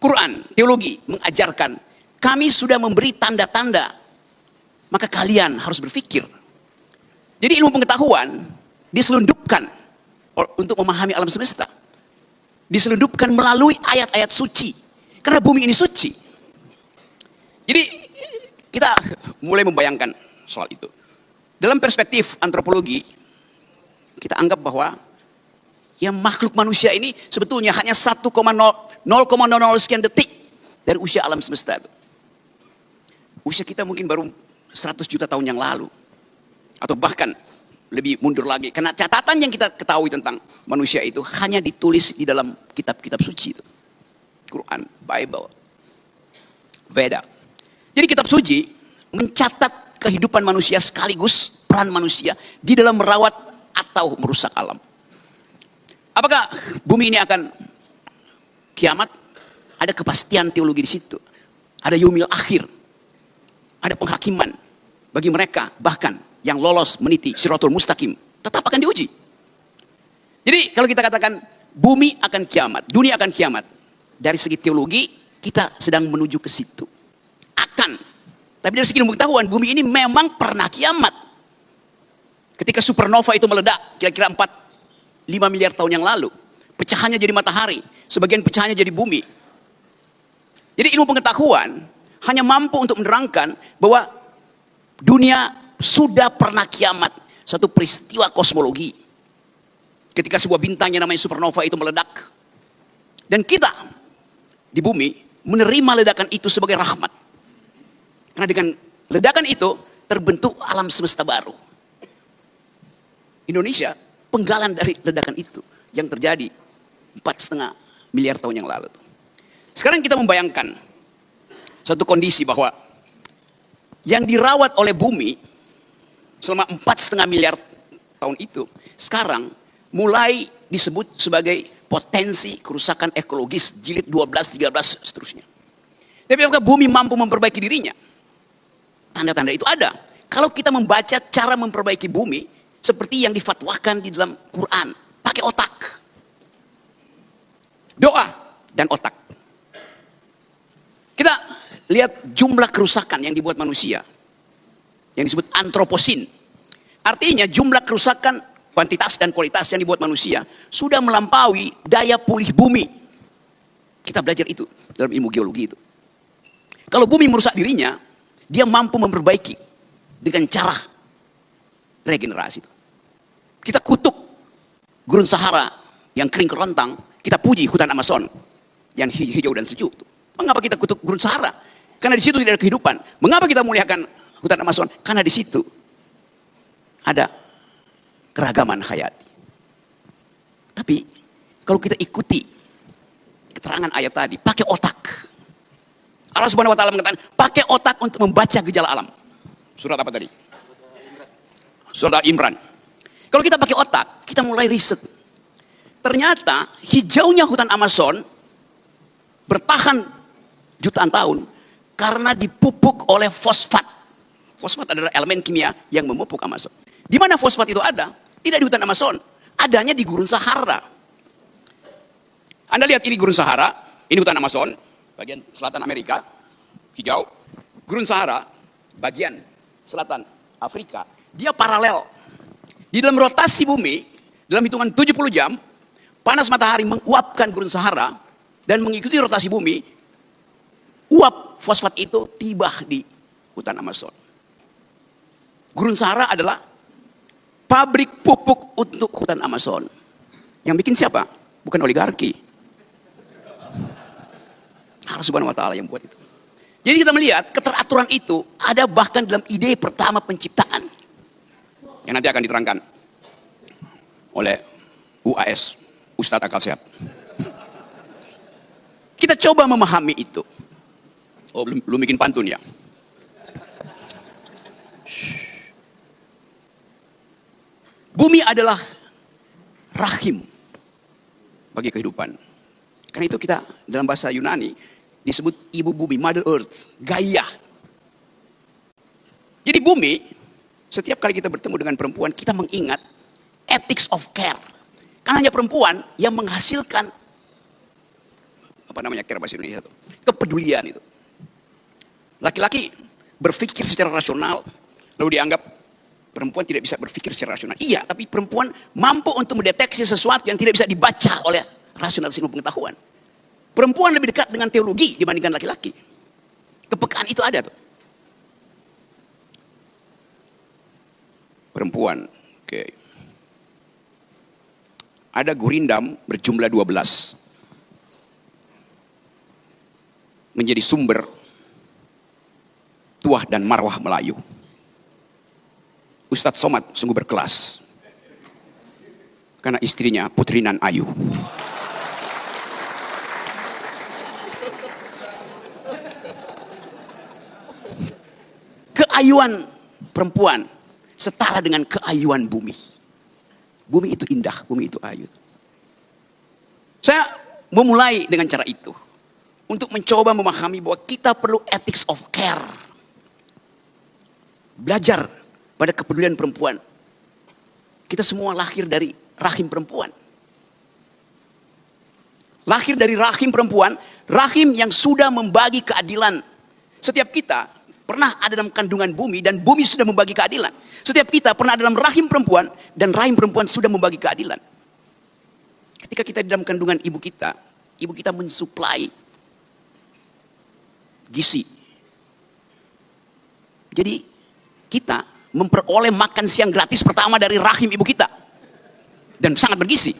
Quran, teologi mengajarkan kami sudah memberi tanda-tanda, maka kalian harus berpikir. Jadi ilmu pengetahuan diselundupkan untuk memahami alam semesta, diselundupkan melalui ayat-ayat suci, karena bumi ini suci. Jadi kita mulai membayangkan soal itu. Dalam perspektif antropologi, kita anggap bahwa yang makhluk manusia ini sebetulnya hanya 0,00 sekian detik dari usia alam semesta itu. Usia kita mungkin baru 100 juta tahun yang lalu, atau bahkan lebih mundur lagi, karena catatan yang kita ketahui tentang manusia itu hanya ditulis di dalam kitab-kitab suci itu. Quran, Bible, Veda. Jadi kitab suci mencatat kehidupan manusia sekaligus peran manusia di dalam merawat atau merusak alam. Apakah bumi ini akan kiamat? Ada kepastian teologi di situ. Ada yaumil akhir. Ada penghakiman bagi mereka bahkan yang lolos meniti Shiratul Mustaqim tetap akan diuji. Jadi kalau kita katakan bumi akan kiamat, dunia akan kiamat, dari segi teologi kita sedang menuju ke situ. Akan. Tapi dari segi ilmu pengetahuan, bumi ini memang pernah kiamat. Ketika supernova itu meledak, kira-kira 4-5 miliar tahun yang lalu, pecahannya jadi matahari, sebagian pecahannya jadi bumi. Jadi ilmu pengetahuan hanya mampu untuk menerangkan bahwa dunia sudah pernah kiamat, satu peristiwa kosmologi. Ketika sebuah bintang yang namanya supernova itu meledak, dan kita di bumi menerima ledakan itu sebagai rahmat. Karena dengan ledakan itu terbentuk alam semesta baru. Indonesia penggalan dari ledakan itu yang terjadi 4,5 miliar tahun yang lalu. Sekarang kita membayangkan satu kondisi bahwa yang dirawat oleh bumi selama 4,5 miliar tahun itu sekarang mulai disebut sebagai potensi kerusakan ekologis jilid 12, 13 seterusnya. Tapi apakah bumi mampu memperbaiki dirinya? Tanda-tanda itu ada. Kalau kita membaca cara memperbaiki bumi seperti yang difatwakan di dalam Quran, pakai otak. Doa dan otak. Kita lihat jumlah kerusakan yang dibuat manusia, yang disebut antroposin. Artinya jumlah kerusakan kuantitas dan kualitas yang dibuat manusia sudah melampaui daya pulih bumi. Kita belajar itu dalam ilmu geologi itu. Kalau bumi merusak dirinya, dia mampu memperbaiki dengan cara regenerasi itu. Kita kutuk gurun Sahara yang kering kerontang, kita puji hutan Amazon yang hijau dan sejuk. Mengapa kita kutuk gurun Sahara? Karena di situ tidak ada kehidupan. Mengapa kita muliakan hutan Amazon? Karena di situ ada keragaman hayati. Tapi kalau kita ikuti keterangan ayat tadi, pakai otak. Allah Subhanahu wa taala mengatakan, pakai otak untuk membaca gejala alam. Surat apa tadi? Surat Imran. Kalau kita pakai otak, kita mulai riset. Ternyata hijaunya hutan Amazon bertahan jutaan tahun karena dipupuk oleh fosfat. Fosfat adalah elemen kimia yang memupuk Amazon. Di mana fosfat itu ada? Tidak di hutan Amazon, adanya di gurun Sahara. Anda lihat ini gurun Sahara, ini hutan Amazon, bagian selatan Amerika, hijau. Gurun Sahara, bagian selatan Afrika, dia paralel. Di dalam rotasi bumi, dalam hitungan 70 jam, panas matahari menguapkan gurun Sahara, dan mengikuti rotasi bumi, uap fosfat itu tiba di hutan Amazon. Gurun Sahara adalah pabrik pupuk untuk hutan Amazon. Yang bikin siapa? Bukan oligarki. Allah Subhanahu wa taala yang buat itu. Jadi kita melihat keteraturan itu ada bahkan dalam ide pertama penciptaan. Yang nanti akan diterangkan oleh UAS, Ustadz Akal Sehat. Kita coba memahami itu. Oh, belum bikin pantun ya? Bumi adalah rahim bagi kehidupan. Karena itu kita dalam bahasa Yunani disebut ibu bumi, Mother Earth, Gaia. Jadi bumi, setiap kali kita bertemu dengan perempuan, kita mengingat ethics of care. Karena hanya perempuan yang menghasilkan apa namanya kira bahasa Indonesia itu, kepedulian itu. Laki-laki berpikir secara rasional, lalu dianggap perempuan tidak bisa berpikir secara rasional. Iya, tapi perempuan mampu untuk mendeteksi sesuatu yang tidak bisa dibaca oleh rasional ilmu pengetahuan. Perempuan lebih dekat dengan teologi dibandingkan laki-laki. Kepekaan itu ada tuh. Perempuan, oke. Ada gurindam berjumlah 12. Menjadi sumber tuah dan marwah Melayu. Ustadz Somad sungguh berkelas. Karena istrinya Putri Nan Ayu. Keayuan perempuan setara dengan keayuan bumi. Bumi itu indah, bumi itu ayu. Saya memulai dengan cara itu. Untuk mencoba memahami bahwa kita perlu ethics of care. Belajar pada kepedulian perempuan. Kita semua lahir dari rahim perempuan. Lahir dari rahim perempuan, rahim yang sudah membagi keadilan. Setiap kita pernah ada dalam kandungan bumi dan bumi sudah membagi keadilan. Setiap kita pernah ada dalam rahim perempuan dan rahim perempuan sudah membagi keadilan. Ketika kita di dalam kandungan ibu kita mensuplai gizi. Jadi kita memperoleh makan siang gratis pertama dari rahim ibu kita. Dan sangat bergizi.